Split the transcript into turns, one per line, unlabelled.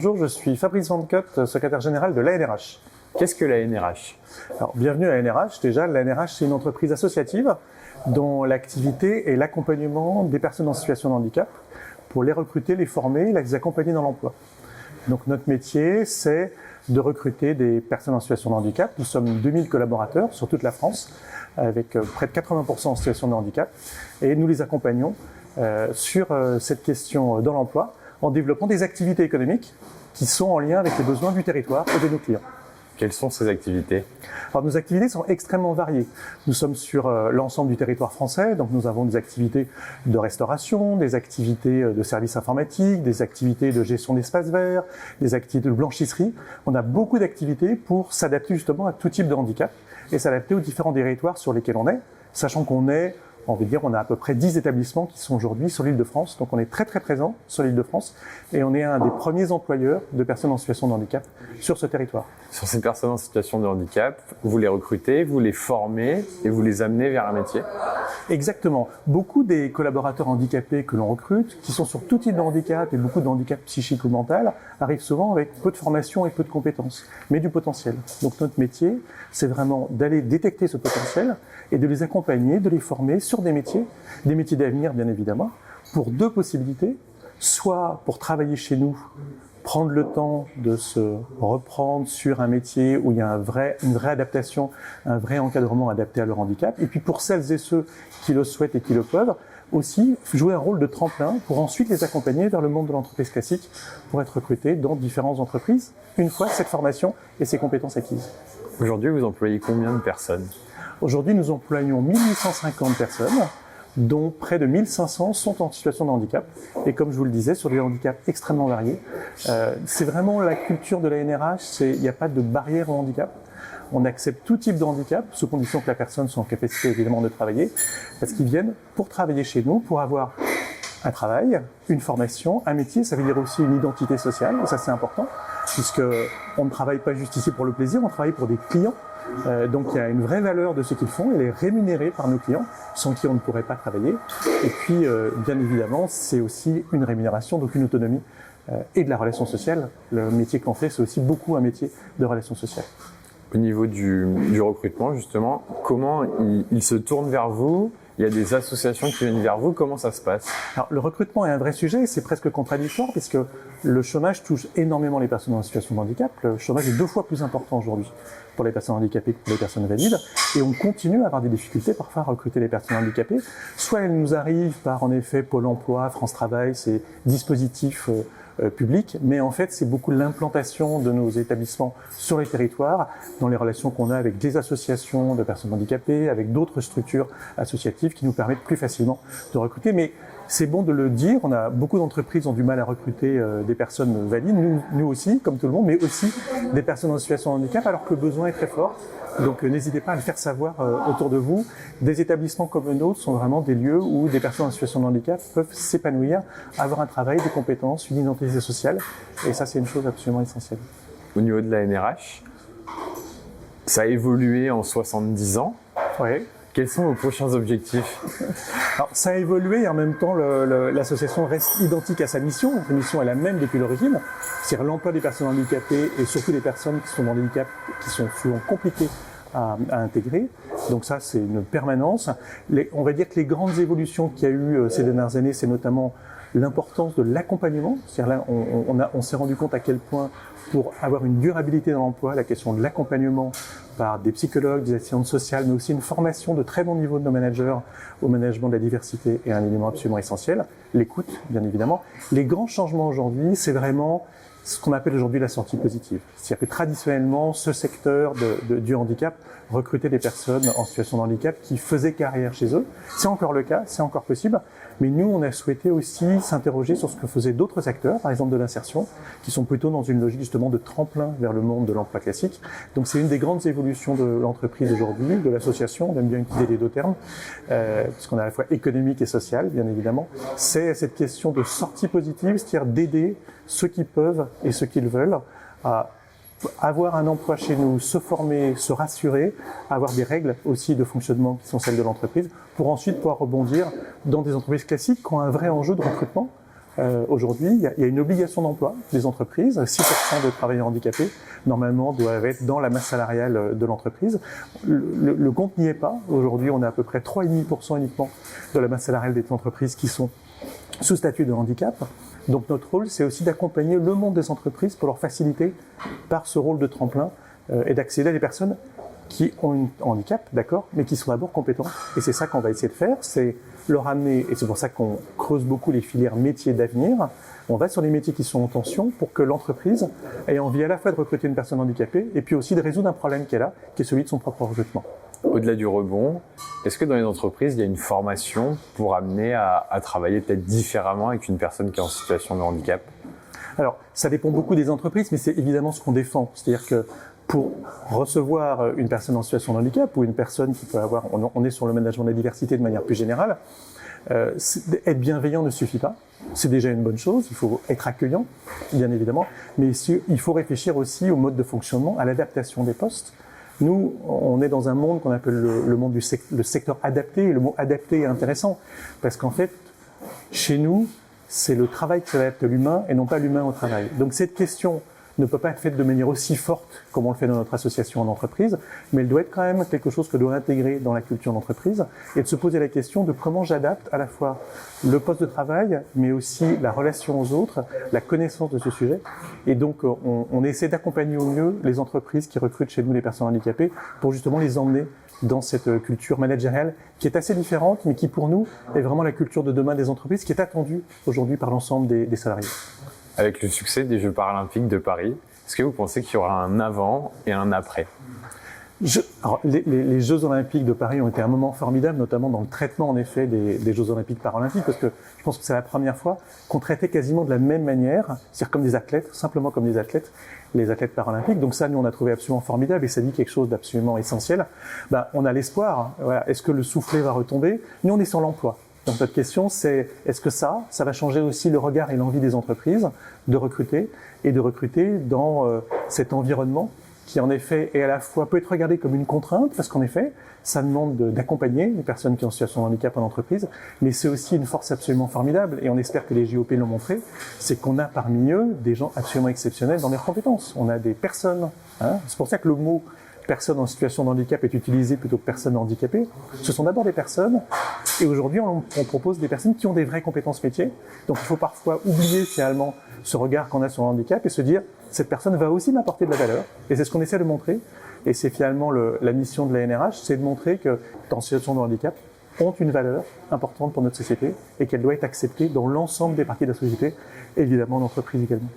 Bonjour, je suis Fabrice Van Cott, secrétaire général de l'ANRH.
Qu'est-ce que la NRH?
Alors, bienvenue à l'ANRH. Déjà, l'ANRH, c'est une entreprise associative dont l'activité est l'accompagnement des personnes en situation de handicap pour les recruter, les former, les accompagner dans l'emploi. Donc, notre métier, c'est de recruter des personnes en situation de handicap. Nous sommes 2000 collaborateurs sur toute la France, avec près de 80% en situation de handicap. Et nous les accompagnons sur cette question dans l'emploi, en développant des activités économiques qui sont en lien avec les besoins du territoire et de nos clients.
Quelles sont ces activités?
Alors, nos activités sont extrêmement variées. Nous sommes sur l'ensemble du territoire français, donc nous avons des activités de restauration, des activités de services informatiques, des activités de gestion d'espaces verts, des activités de blanchisserie. On a beaucoup d'activités pour s'adapter justement à tout type de handicap et s'adapter aux différents territoires sur lesquels on est, sachant qu'on est, on a à peu près 10 établissements qui sont aujourd'hui sur l'Île-de-France. Donc on est très très présent sur l'Île-de-France et on est un des premiers employeurs de personnes en situation de handicap sur ce territoire.
Sur ces personnes en situation de handicap, vous les recrutez, vous les formez et vous les amenez vers un métier?
Exactement. Beaucoup des collaborateurs handicapés que l'on recrute, qui sont sur tout type de handicap et beaucoup de handicap psychique ou mental, arrivent souvent avec peu de formation et peu de compétences, mais du potentiel. Donc notre métier, c'est vraiment d'aller détecter ce potentiel et de les accompagner, de les former sur des métiers d'avenir bien évidemment, pour deux possibilités, soit pour travailler chez nous, prendre le temps de se reprendre sur un métier où il y a une vraie adaptation, un vrai encadrement adapté à leur handicap, et puis pour celles et ceux qui le souhaitent et qui le peuvent, aussi jouer un rôle de tremplin pour ensuite les accompagner vers le monde de l'entreprise classique pour être recrutés dans différentes entreprises, une fois cette formation et ces compétences acquises.
Aujourd'hui, vous employez combien de personnes?
Aujourd'hui, nous employons 1850 personnes, dont près de 1500 sont en situation de handicap. Et comme je vous le disais, sur des handicaps extrêmement variés. C'est vraiment la culture de la NRH, il n'y a pas de barrière au handicap. On accepte tout type de handicap, sous condition que la personne soit en capacité évidemment de travailler, parce qu'ils viennent pour travailler chez nous, pour avoir un travail, une formation, un métier, ça veut dire aussi une identité sociale, et ça c'est important, puisque on ne travaille pas juste ici pour le plaisir, on travaille pour des clients. Donc il y a une vraie valeur de ce qu'ils font, elle est rémunérée par nos clients, sans qui on ne pourrait pas travailler. Et puis, bien évidemment, c'est aussi une rémunération, donc une autonomie et de la relation sociale. Le métier qu'on fait, c'est aussi beaucoup un métier de relation sociale.
Au niveau du recrutement, justement, comment ils se tournent vers vous? Il y a des associations qui viennent vers vous, comment ça se passe?
Alors, le recrutement est un vrai sujet, c'est presque contradictoire, puisque le chômage touche énormément les personnes en situation de handicap. Le chômage est 2 fois plus important aujourd'hui pour les personnes handicapées que pour les personnes valides, et on continue à avoir des difficultés parfois à recruter les personnes handicapées. Soit elles nous arrivent par, en effet, Pôle emploi, France Travail, ces dispositifs public, mais en fait c'est beaucoup l'implantation de nos établissements sur les territoires, dans les relations qu'on a avec des associations de personnes handicapées, avec d'autres structures associatives qui nous permettent plus facilement de recruter. Mais c'est bon de le dire, on a beaucoup d'entreprises ont du mal à recruter des personnes valides, nous aussi, comme tout le monde, mais aussi des personnes en situation de handicap, alors que le besoin est très fort. Donc n'hésitez pas à le faire savoir autour de vous. Des établissements comme le nôtre sont vraiment des lieux où des personnes en situation de handicap peuvent s'épanouir, avoir un travail, des compétences, une identité sociale. Et ça, c'est une chose absolument essentielle.
Au niveau de la NRH, ça a évolué en 70 ans.
Oui.
Quels sont vos prochains objectifs?
Alors, ça a évolué et en même temps, l'association reste identique à sa mission. La mission est la même depuis l'origine, c'est-à-dire l'emploi des personnes handicapées et surtout des personnes qui sont dans des handicaps qui sont souvent compliqués à intégrer. Donc ça, c'est une permanence. On va dire que les grandes évolutions qu'il y a eu ces dernières années, c'est notamment l'importance de l'accompagnement. C'est-à-dire là, on s'est rendu compte à quel point, pour avoir une durabilité dans l'emploi, la question de l'accompagnement par des psychologues, des assistantes sociales, mais aussi une formation de très bon niveau de nos managers au management de la diversité est un élément absolument essentiel. L'écoute, bien évidemment. Les grands changements aujourd'hui, c'est vraiment ce qu'on appelle aujourd'hui la sortie positive. C'est-à-dire que traditionnellement, ce secteur du handicap recrutait des personnes en situation de handicap qui faisaient carrière chez eux. C'est encore le cas, c'est encore possible. Mais nous, on a souhaité aussi s'interroger sur ce que faisaient d'autres acteurs, par exemple de l'insertion, qui sont plutôt dans une logique justement de tremplin vers le monde de l'emploi classique. Donc c'est une des grandes évolutions de l'entreprise aujourd'hui, de l'association, on aime bien utiliser les deux termes, puisqu'on est à la fois économique et social, bien évidemment. C'est cette question de sortie positive, c'est-à-dire d'aider ceux qui peuvent et ceux qui le veulent à avoir un emploi chez nous, se former, se rassurer, avoir des règles aussi de fonctionnement qui sont celles de l'entreprise, pour ensuite pouvoir rebondir dans des entreprises classiques qui ont un vrai enjeu de recrutement, Aujourd'hui, il y a une obligation d'emploi des entreprises. 6% de travailleurs handicapés, normalement, doivent être dans la masse salariale de l'entreprise. Le compte n'y est pas. Aujourd'hui, on a à peu près 3,5% uniquement de la masse salariale des entreprises qui sont sous statut de handicap. Donc notre rôle, c'est aussi d'accompagner le monde des entreprises pour leur faciliter, par ce rôle de tremplin, et d'accéder à des personnes qui ont un handicap, d'accord, mais qui sont d'abord compétents. Et c'est ça qu'on va essayer de faire, c'est leur amener, et c'est pour ça qu'on creuse beaucoup les filières métiers d'avenir. On va sur les métiers qui sont en tension pour que l'entreprise ait envie à la fois de recruter une personne handicapée et puis aussi de résoudre un problème qu'elle a, qui est celui de son propre recrutement.
Au-delà du rebond, est-ce que dans les entreprises, il y a une formation pour amener à travailler peut-être différemment avec une personne qui est en situation de handicap?
Alors, ça dépend beaucoup des entreprises, mais c'est évidemment ce qu'on défend. C'est-à-dire que pour recevoir une personne en situation de handicap ou une personne qui peut avoir, on est sur le management de la diversité de manière plus générale, être bienveillant ne suffit pas. C'est déjà une bonne chose, il faut être accueillant, bien évidemment, mais il faut réfléchir aussi au mode de fonctionnement, à l'adaptation des postes. Nous, on est dans un monde qu'on appelle le monde le secteur adapté, et le mot adapté est intéressant, parce qu'en fait, chez nous, c'est le travail qui s'adapte à l'humain et non pas l'humain au travail. Donc cette question ne peut pas être faite de manière aussi forte comme on le fait dans notre association en entreprise, mais elle doit être quand même quelque chose que doit intégrer dans la culture d'entreprise et de se poser la question de comment j'adapte à la fois le poste de travail, mais aussi la relation aux autres, la connaissance de ce sujet. Et donc, on essaie d'accompagner au mieux les entreprises qui recrutent chez nous les personnes handicapées pour justement les emmener dans cette culture managériale qui est assez différente, mais qui pour nous est vraiment la culture de demain des entreprises qui est attendue aujourd'hui par l'ensemble des salariés.
Avec le succès des Jeux paralympiques de Paris, est-ce que vous pensez qu'il y aura un avant et un après?
Alors, les Jeux Olympiques de Paris ont été un moment formidable, notamment dans le traitement en effet des Jeux Olympiques paralympiques, parce que je pense que c'est la première fois qu'on traitait quasiment de la même manière, c'est-à-dire comme des athlètes, simplement comme des athlètes, les athlètes paralympiques. Donc ça, nous, on a trouvé absolument formidable et ça dit quelque chose d'absolument essentiel. On a l'espoir. Voilà. Est-ce que le soufflet va retomber? Nous, on est sur l'emploi. Donc notre question, c'est est-ce que ça va changer aussi le regard et l'envie des entreprises de recruter et de recruter dans cet environnement qui en effet est à la fois peut être regardé comme une contrainte parce qu'en effet ça demande d'accompagner les personnes qui sont en situation de handicap en entreprise, mais c'est aussi une force absolument formidable et on espère que les JOP l'ont montré, c'est qu'on a parmi eux des gens absolument exceptionnels dans leurs compétences. On a des personnes, c'est pour ça que le mot personnes en situation de handicap est utilisé plutôt que personnes handicapées. Ce sont d'abord des personnes, et aujourd'hui on propose des personnes qui ont des vraies compétences métiers. Donc il faut parfois oublier finalement ce regard qu'on a sur le handicap et se dire cette personne va aussi m'apporter de la valeur. Et c'est ce qu'on essaie de montrer. Et c'est finalement la mission de la NRH, c'est de montrer que dans situation de handicap ont une valeur importante pour notre société et qu'elle doit être acceptée dans l'ensemble des parties de la société, évidemment l'entreprise également.